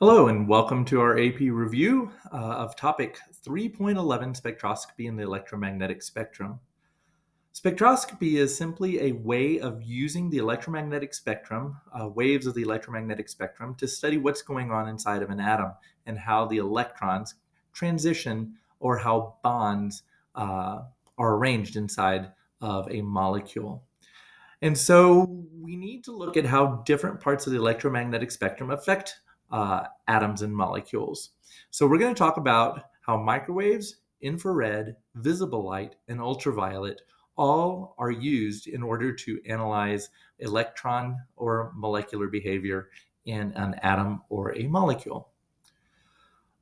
Hello, and welcome to our AP review of topic 3.11 spectroscopy in the electromagnetic spectrum. Spectroscopy is simply a way of using the electromagnetic spectrum, waves of the electromagnetic spectrum, to study what's going on inside of an atom and how the electrons transition or how bonds are arranged inside of a molecule. And so we need to look at how different parts of the electromagnetic spectrum affect atoms and molecules. So we're going to talk about how microwaves, infrared, visible light, and ultraviolet all are used in order to analyze electron or molecular behavior in an atom or a molecule.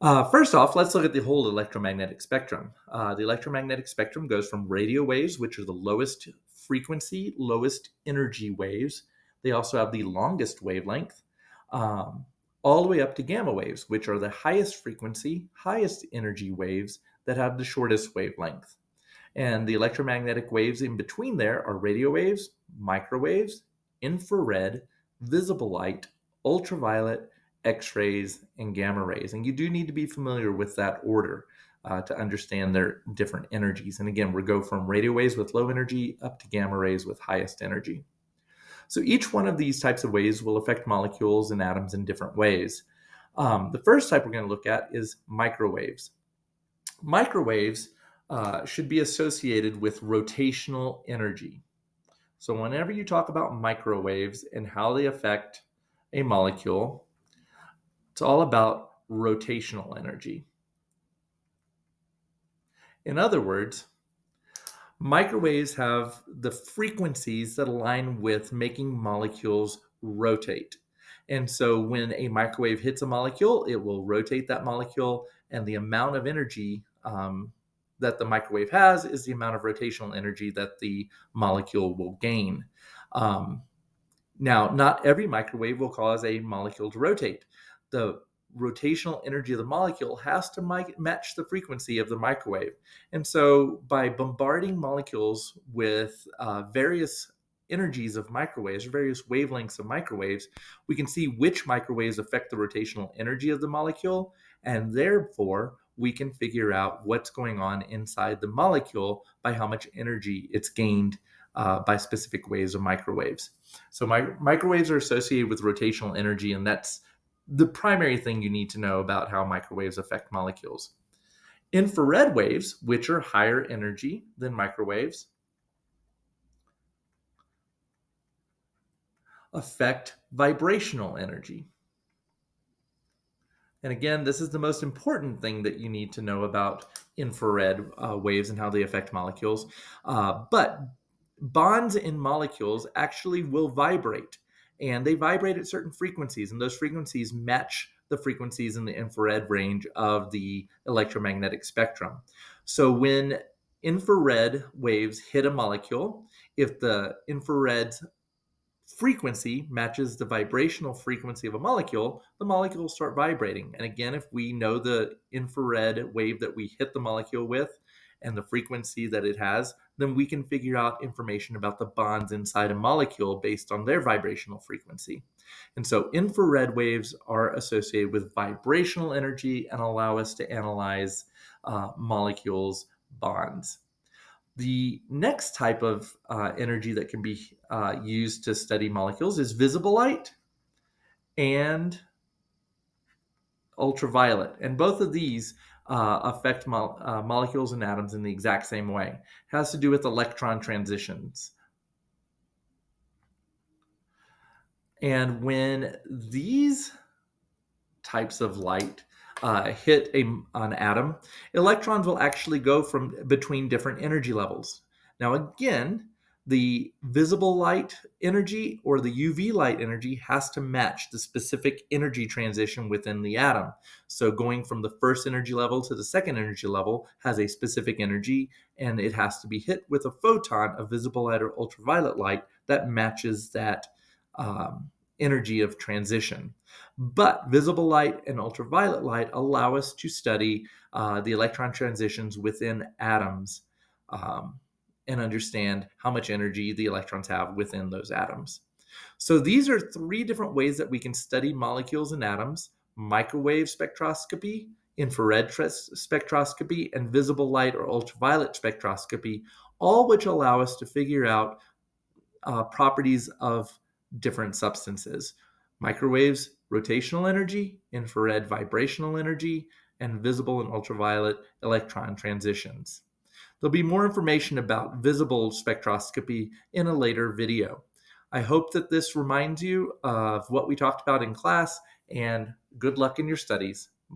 First off, let's look at the whole electromagnetic spectrum. The electromagnetic spectrum goes from radio waves, which are the lowest frequency, lowest energy waves. They also have the longest wavelength, all the way up to gamma waves, which are the highest frequency, highest energy waves that have the shortest wavelength. And the electromagnetic waves in between there are radio waves, microwaves, infrared, visible light, ultraviolet, X-rays, and gamma rays. And you do need to be familiar with that order to understand their different energies. And again, we go from radio waves with low energy up to gamma rays with highest energy. So each one of these types of waves will affect molecules and atoms in different ways. The first type we're going to look at is microwaves. Microwaves should be associated with rotational energy. So whenever you talk about microwaves and how they affect a molecule, it's all about rotational energy. In other words, microwaves have the frequencies that align with making molecules rotate. And so when a microwave hits a molecule, it will rotate that molecule, and the amount of energy that the microwave has is the amount of rotational energy that the molecule will gain. Now, not every microwave will cause a molecule to rotate. The rotational energy of the molecule has to match the frequency of the microwave. And so by bombarding molecules with various energies of microwaves, various wavelengths of microwaves, we can see which microwaves affect the rotational energy of the molecule, and therefore we can figure out what's going on inside the molecule by how much energy it's gained by specific waves of microwaves. So microwaves are associated with rotational energy, and that's the primary thing you need to know about how microwaves affect molecules. Infrared waves, which are higher energy than microwaves, affect vibrational energy. And again, this is the most important thing that you need to know about infrared waves and how they affect molecules. But bonds in molecules actually will vibrate, and they vibrate at certain frequencies, and those frequencies match the frequencies in the infrared range of the electromagnetic spectrum. So when infrared waves hit a molecule, if the infrared frequency matches the vibrational frequency of a molecule, the molecule will start vibrating. And again, if we know the infrared wave that we hit the molecule with and the frequency that it has, then we can figure out information about the bonds inside a molecule based on their vibrational frequency. And so infrared waves are associated with vibrational energy and allow us to analyze molecules' bonds. The next type of energy that can be used to study molecules is visible light and ultraviolet. And both of these affect molecules and atoms in the exact same way. It has to do with electron transitions. And when these types of light hit an atom, electrons will actually go from between different energy levels. Now, again, the visible light energy or the UV light energy has to match the specific energy transition within the atom. So going from the first energy level to the second energy level has a specific energy, and it has to be hit with a photon of visible light or ultraviolet light that matches that energy of transition. But visible light and ultraviolet light allow us to study the electron transitions within atoms and understand how much energy the electrons have within those atoms. So these are three different ways that we can study molecules and atoms. microwave spectroscopy, infrared spectroscopy, and visible light or ultraviolet spectroscopy, all which allow us to figure out properties of different substances. Microwaves, rotational energy, infrared vibrational energy, and visible and ultraviolet electron transitions. There'll be more information about visible spectroscopy in a later video. I hope that this reminds you of what we talked about in class, and good luck in your studies.